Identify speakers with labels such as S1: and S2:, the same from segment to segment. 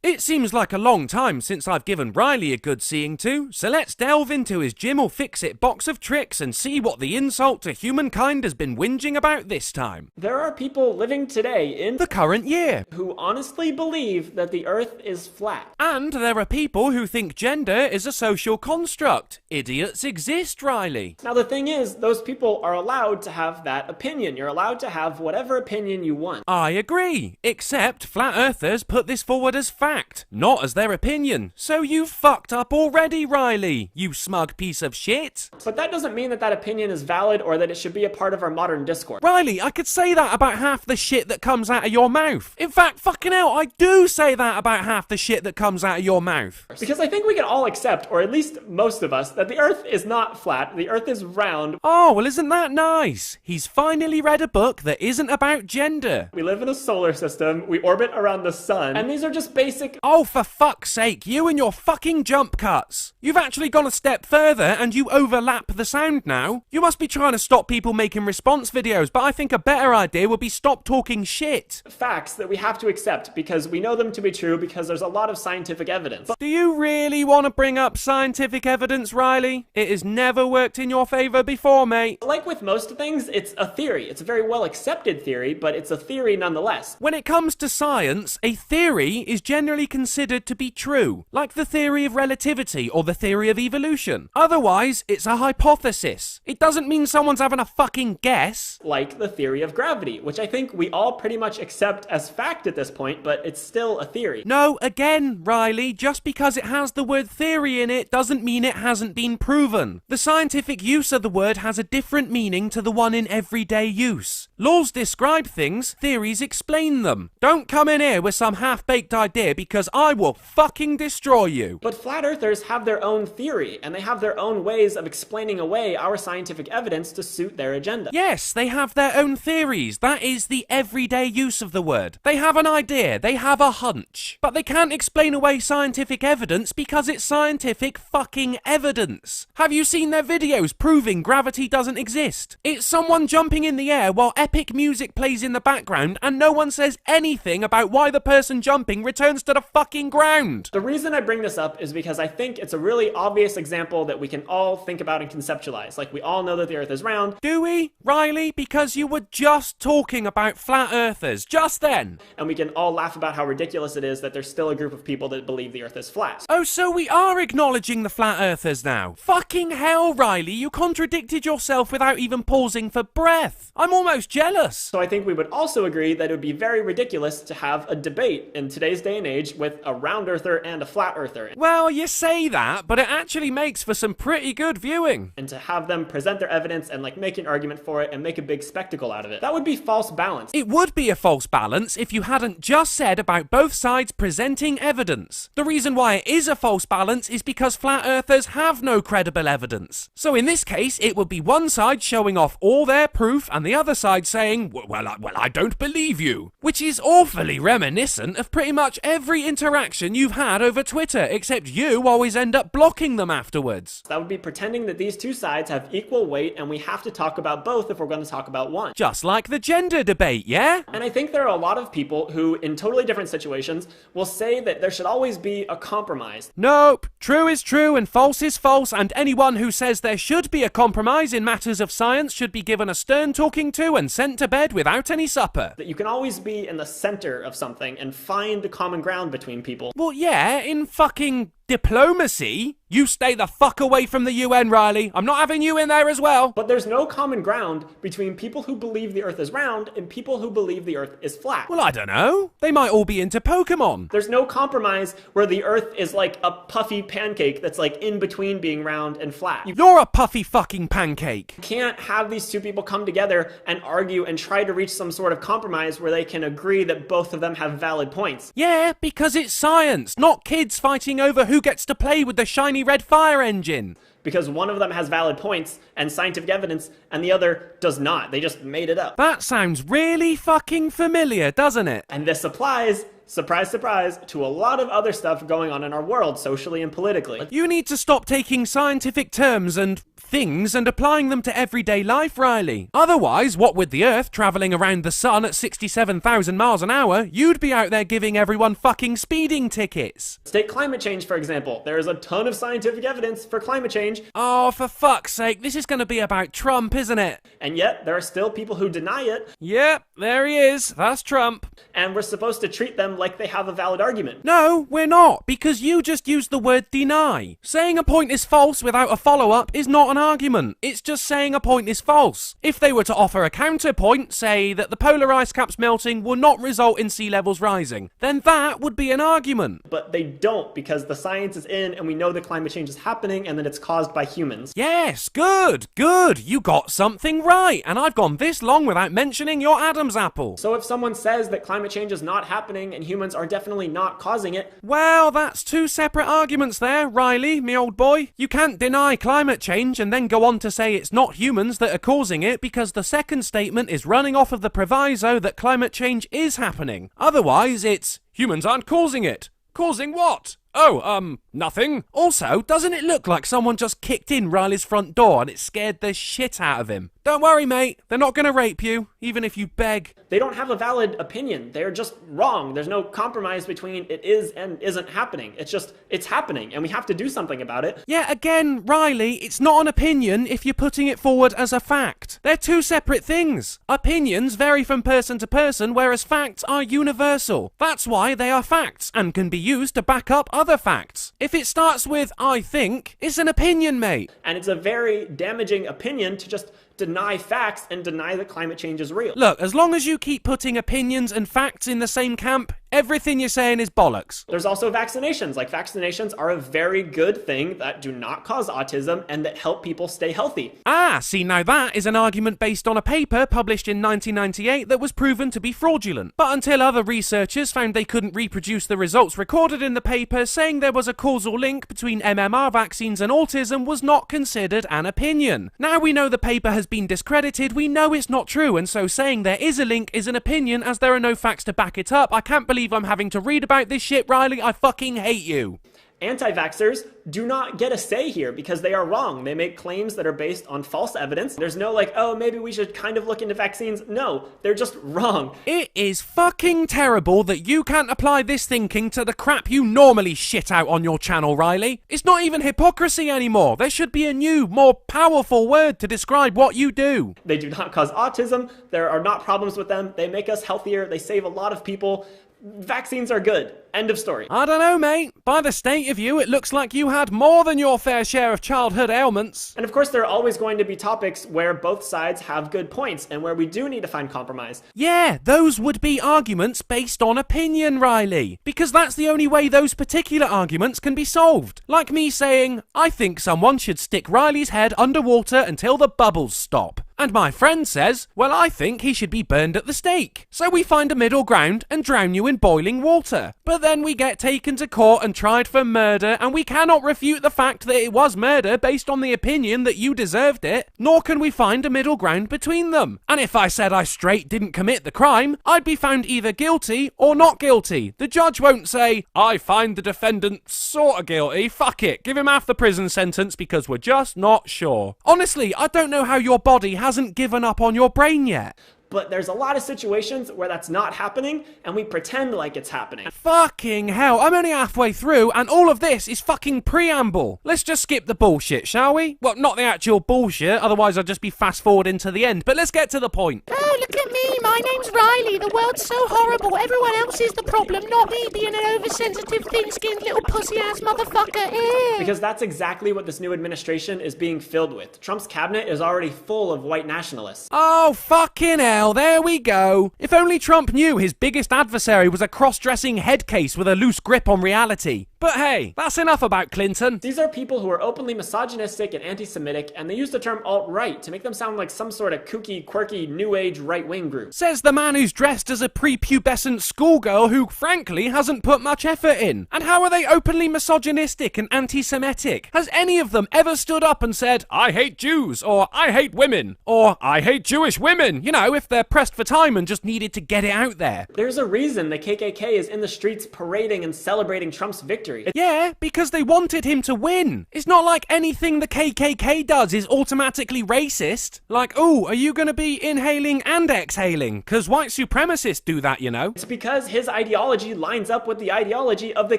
S1: It seems like a long time since I've given Riley a good seeing to, so let's delve into his Jim-will-fix-it box of tricks and see what the insult to humankind has been whinging about this time.
S2: There are people living today in
S1: The current year.
S2: who honestly believe that the Earth is flat.
S1: And there are people who think gender is a social construct. Idiots exist, Riley.
S2: Now the thing is, those people are allowed to have that opinion. You're allowed to have whatever opinion you want.
S1: I agree, except flat earthers put this forward as fact, not as their opinion. So you fucked up already, Riley, you smug piece of shit.
S2: But that doesn't mean that that opinion is valid or that it should be a part of our modern discourse.
S1: Riley, I could say that about half the shit that comes out of your mouth. In fact, fucking hell, I do say that about half the shit that comes out of your mouth.
S2: Because I think we can all accept, or at least most of us, that the Earth is not flat, the Earth is round.
S1: Oh, well, isn't that nice? He's finally read a book that isn't about gender.
S2: We live in a solar system, we orbit around the sun, and these are just basic...
S1: Oh, for fuck's sake, you and your fucking jump cuts. You've actually gone a step further and you overlap the sound now. You must be trying to stop people making response videos, but I think a better idea would be stop talking shit.
S2: facts that we have to accept because we know them to be true because there's a lot of scientific evidence.
S1: Do you really want to bring up scientific evidence, Riley? It has never worked in your favor before, mate.
S2: Like with most things, it's a theory. It's a very well accepted theory, but it's a theory nonetheless.
S1: When it comes to science, a theory is generally considered to be true, like the theory of relativity or the theory of evolution. Otherwise, it's a hypothesis. It doesn't mean someone's having a fucking guess.
S2: Like the theory of gravity, which I think we all pretty much accept as fact at this point, but it's still a theory.
S1: No, again, Riley, just because it has the word theory in it doesn't mean it hasn't been proven. The scientific use of the word has a different meaning to the one in everyday use. Laws describe things, theories explain them. Don't come in here with some half-baked idea because I will fucking destroy you.
S2: But flat earthers have their own theory, and they have their own ways of explaining away our scientific evidence to suit their agenda.
S1: Yes, they have their own theories. That is the everyday use of the word. They have an idea, they have a hunch. But they can't explain away scientific evidence because it's scientific fucking evidence. Have you seen their videos proving gravity doesn't exist? It's someone jumping in the air while epic music plays in the background and no one says anything about why the person jumping returns to the fucking ground.
S2: The reason I bring this up is because I think it's a really obvious example that we can all think about and conceptualize. Like, we all know that the Earth is round.
S1: Do we, Riley? Because you were just talking about flat earthers, just then.
S2: And we can all laugh about how ridiculous it is that there's still a group of people that believe the Earth is flat.
S1: Oh, so we are acknowledging the flat earthers now. Fucking hell, Riley, you contradicted yourself without even pausing for breath. I'm almost jealous.
S2: So I think we would also agree that it would be very ridiculous to have a debate in today's day and age with a round earther and a flat earther.
S1: Well, you say that, but it actually makes for some pretty good viewing.
S2: And to have them present their evidence and make an argument for it and make a big spectacle out of it. That would be false balance.
S1: It would be a false balance if you hadn't just said about both sides presenting evidence. The reason why it is a false balance is because flat earthers have no credible evidence. So in this case, it would be one side showing off all their proof and the other side saying, well, I don't believe you. Which is awfully reminiscent of pretty much every interaction you've had over Twitter, except you always end up blocking them afterwards.
S2: That would be pretending that these two sides have equal weight and we have to talk about both if we're going to talk about one.
S1: Just like the gender debate, yeah?
S2: And I think there are a lot of people who, in totally different situations, will say that there should always be a compromise.
S1: Nope. True is true and false is false, and anyone who says there should be a compromise in matters of science should be given a stern talking to and sent to bed without any supper.
S2: That you can always be in the center of something and find the common ground between people.
S1: Well, yeah, in fucking diplomacy. You stay the fuck away from the UN, Riley. I'm not having you in there as well.
S2: But there's no common ground between people who believe the Earth is round and people who believe the Earth is flat.
S1: Well, I don't know. They might all be into Pokemon.
S2: There's no compromise where the Earth is like a puffy pancake that's in between being round and flat. You
S1: You're a puffy fucking pancake.
S2: can't have these two people come together and argue and try to reach some sort of compromise where they can agree that both of them have valid points.
S1: Yeah, because it's science, not kids fighting over who gets to play with the shiny red fire engine.
S2: Because one of them has valid points and scientific evidence and the other does not. They just made it up.
S1: That sounds really fucking familiar, doesn't it?
S2: And this applies, surprise, surprise, to a lot of other stuff going on in our world, socially and politically.
S1: You need to stop taking scientific terms and things and applying them to everyday life, Riley. Otherwise, what with the Earth travelling around the sun at 67,000 miles an hour, you'd be out there giving everyone fucking speeding tickets.
S2: Take climate change, for example. There is a ton of scientific evidence for climate change.
S1: Oh, for fuck's sake, this is going to be about Trump, isn't it?
S2: And yet, there are still people who deny it.
S1: Yep, there he is. That's Trump.
S2: And we're supposed to treat them like they have a valid argument.
S1: No, we're not, because you just used the word deny. Saying a point is false without a follow-up is not an argument. It's just saying a point is false. If they were to offer a counterpoint, say that the polar ice caps melting will not result in sea levels rising, then that would be an argument.
S2: But they don't, because the science is in and we know that climate change is happening and that it's caused by humans.
S1: Yes, good. You got something right, and I've gone this long without mentioning your Adam's apple.
S2: So if someone says that climate change is not happening and humans are definitely not causing it...
S1: Well, that's two separate arguments there, Riley, me old boy. You can't deny climate change and then go on to say it's not humans that are causing it, because the second statement is running off of the proviso that climate change is happening. Otherwise, it's humans aren't causing it. Causing what? Oh, nothing. Also, doesn't it look like someone just kicked in Riley's front door and it scared the shit out of him? Don't worry, mate. They're not going to rape you, even if you beg.
S2: They don't have a valid opinion. They're just wrong. There's no compromise between it is and isn't happening. It's happening, and we have to do something about it.
S1: Yeah, again, Riley, it's not an opinion if you're putting it forward as a fact. They're two separate things. Opinions vary from person to person, whereas facts are universal. That's why they are facts, and can be used to back up other facts. If it starts with, I think, it's an opinion, mate.
S2: And it's a very damaging opinion to just deny facts and deny that climate change is real.
S1: Look, as long as you keep putting opinions and facts in the same camp, everything you're saying is bollocks.
S2: There's also vaccinations. Like, vaccinations are a very good thing that do not cause autism and that help people stay healthy.
S1: Ah, see, now that is an argument based on a paper published in 1998 that was proven to be fraudulent. But until other researchers found they couldn't reproduce the results recorded in the paper, saying there was a causal link between MMR vaccines and autism was not considered an opinion. Now we know the paper has been discredited, we know it's not true, and so saying there is a link is an opinion as there are no facts to back it up. I can't believe I'm having to read about this shit, Riley. I fucking hate you.
S2: Anti-vaxxers do not get a say here because they are wrong. They make claims that are based on false evidence. There's no like, oh, maybe we should kind of look into vaccines. No, they're just wrong.
S1: It is fucking terrible that you can't apply this thinking to the crap you normally shit out on your channel, Riley. It's not even hypocrisy anymore. There should be a new, more powerful word to describe what you do.
S2: They do not cause autism. There are not problems with them. They make us healthier. They save a lot of people. Vaccines are good. End of story.
S1: I don't know, mate. By the state of you, it looks like you had more than your fair share of childhood ailments.
S2: And of course, there are always going to be topics where both sides have good points and where we do need to find compromise.
S1: Yeah, those would be arguments based on opinion, Riley. Because that's the only way those particular arguments can be solved. Like me saying, I think someone should stick Riley's head underwater until the bubbles stop. And my friend says, well, I think he should be burned at the stake. So we find a middle ground and drown you in boiling water. But then we get taken to court and tried for murder, and we cannot refute the fact that it was murder based on the opinion that you deserved it, nor can we find a middle ground between them. And if I said I straight didn't commit the crime, I'd be found either guilty or not guilty. The judge won't say, I find the defendant sorta guilty, fuck it, give him half the prison sentence because we're just not sure. Honestly, I don't know how your body hasn't given up on your brain yet.
S2: But there's a lot of situations where that's not happening, and we pretend like it's happening.
S1: Fucking hell, I'm only halfway through, and all of this is fucking preamble. Let's just skip the bullshit, shall we? Well, not the actual bullshit, otherwise I'd just be fast-forwarding to the end, but let's get to the point.
S3: Oh, look at me, my name's Riley. The world's so horrible. Everyone else is the problem, not me being an oversensitive, thin-skinned little pussy-ass motherfucker.
S2: Because that's exactly what this new administration is being filled with. Trump's cabinet is already full of white nationalists.
S1: Oh, fucking hell. There we go. If only Trump knew his biggest adversary was a cross-dressing head case with a loose grip on reality. But hey, that's enough about Clinton.
S2: These are people who are openly misogynistic and anti-Semitic, and they use the term alt-right to make them sound like some sort of kooky, quirky, new age right-wing group.
S1: Says the man who's dressed as a prepubescent schoolgirl who, frankly, hasn't put much effort in. And how are they openly misogynistic and anti-Semitic? Has any of them ever stood up and said, I hate Jews, or I hate women, or I hate Jewish women? You know, if they're pressed for time and just needed to get it out there.
S2: There's a reason the KKK is in the streets parading and celebrating Trump's victory. victory.
S1: Yeah, because they wanted him to win. It's not like anything the KKK does is automatically racist. Like, oh, are you going to be inhaling and exhaling? Because white supremacists do that, you know.
S2: It's because his ideology lines up with the ideology of the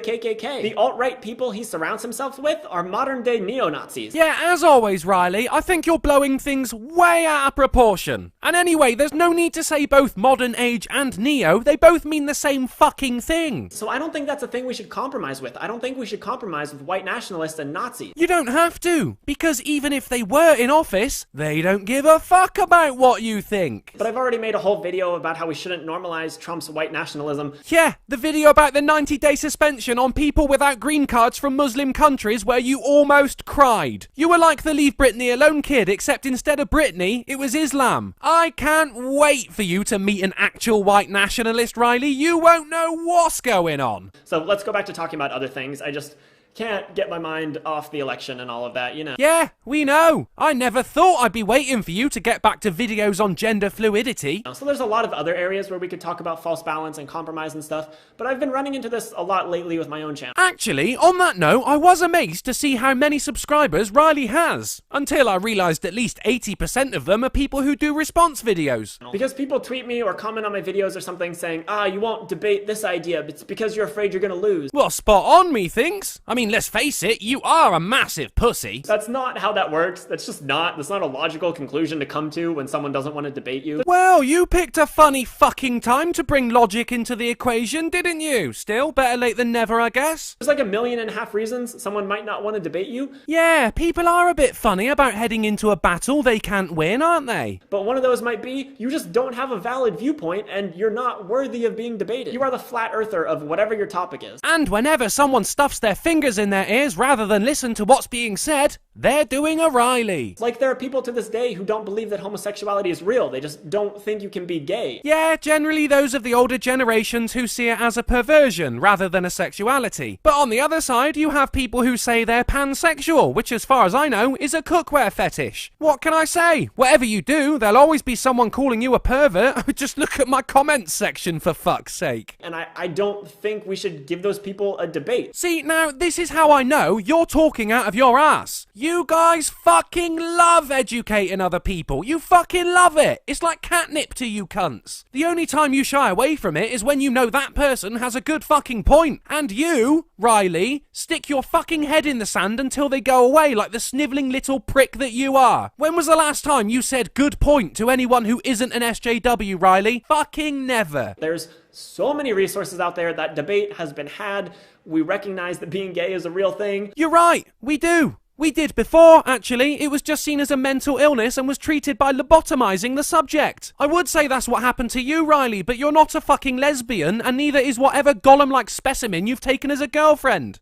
S2: KKK. The alt-right people he surrounds himself with are modern-day neo-Nazis.
S1: Yeah, as always, Riley, I think you're blowing things way out of proportion. And anyway, there's no need to say both modern age and neo. They both mean the same fucking thing.
S2: So I don't think that's a thing we should compromise with. I don't think we should compromise with white nationalists and Nazis.
S1: You don't have to, because even if they were in office, they don't give a fuck about what you think.
S2: But I've already made a whole video about how we shouldn't normalize Trump's white nationalism.
S1: Yeah, the video about the 90-day suspension on people without green cards from Muslim countries where you almost cried. You were like the Leave Britney Alone kid, except instead of Britney, it was Islam. I can't wait for you to meet an actual white nationalist, Riley. You won't know what's going on.
S2: So let's go back to talking about other things. I just can't get my mind off the election and all of that, you know.
S1: Yeah, we know. I never thought I'd be waiting for you to get back to videos on gender fluidity.
S2: So there's a lot of other areas where we could talk about false balance and compromise and stuff, but I've been running into this a lot lately with my own channel.
S1: Actually, on that note, I was amazed to see how many subscribers Riley has, until I realised at least 80% of them are people who do response videos.
S2: Because people tweet me or comment on my videos or something saying, you won't debate this idea, it's because you're afraid you're gonna lose.
S1: Well, spot on, methinks. I mean, let's face it, you are a massive pussy.
S2: That's not how that works. That's not a logical conclusion to come to when someone doesn't want to debate you.
S1: Well, you picked a funny fucking time to bring logic into the equation, didn't you? Still, better late than never, I guess.
S2: There's like 1.5 million reasons someone might not want to debate you.
S1: Yeah, people are a bit funny about heading into a battle they can't win, aren't they?
S2: But one of those might be, you just don't have a valid viewpoint and you're not worthy of being debated. You are the flat earther of whatever your topic is.
S1: And whenever someone stuffs their fingers in their ears rather than listen to what's being said, they're doing a Riley.
S2: Like there are people to this day who don't believe that homosexuality is real. They just don't think you can be gay.
S1: Yeah, generally those of the older generations who see it as a perversion rather than a sexuality. But on the other side, you have people who say they're pansexual, which as far as I know is a cookware fetish. What can I say? Whatever you do, there'll always be someone calling you a pervert. Just look at my comments section, for fuck's sake.
S2: And I don't think we should give those people a debate.
S1: See, now, this is how I know you're talking out of your ass. You guys fucking love educating other people. You fucking love it. It's like catnip to you cunts. The only time you shy away from it is when you know that person has a good fucking point. And you, Riley, stick your fucking head in the sand until they go away like the snivelling little prick that you are. When was the last time you said good point to anyone who isn't an SJW, Riley? Fucking never.
S2: There's so many resources out there. That debate has been had. We recognize that being gay is a real thing.
S1: You're right. We do. We did before, actually. It was just seen as a mental illness and was treated by lobotomizing the subject. I would say that's what happened to you, Riley, but you're not a fucking lesbian, and neither is whatever golem-like specimen you've taken as a girlfriend.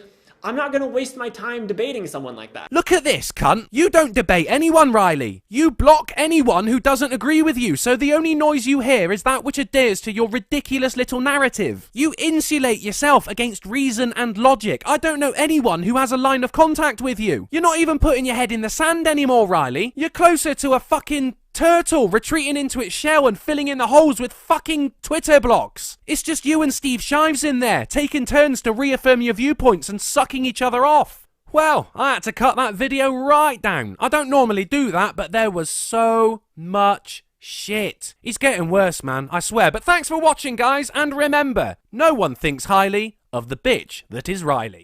S2: I'm not gonna waste my time debating someone like that.
S1: Look at this, cunt. You don't debate anyone, Riley. You block anyone who doesn't agree with you, so the only noise you hear is that which adheres to your ridiculous little narrative. You insulate yourself against reason and logic. I don't know anyone who has a line of contact with you. You're not even putting your head in the sand anymore, Riley. You're closer to a fucking turtle retreating into its shell and filling in the holes with fucking Twitter blocks. It's just you and Steve Shives in there, taking turns to reaffirm your viewpoints and sucking each other off. Well, I had to cut that video right down. I don't normally do that, but there was so much shit. It's getting worse, man, I swear. But thanks for watching, guys, and remember, no one thinks highly of the bitch that is Riley.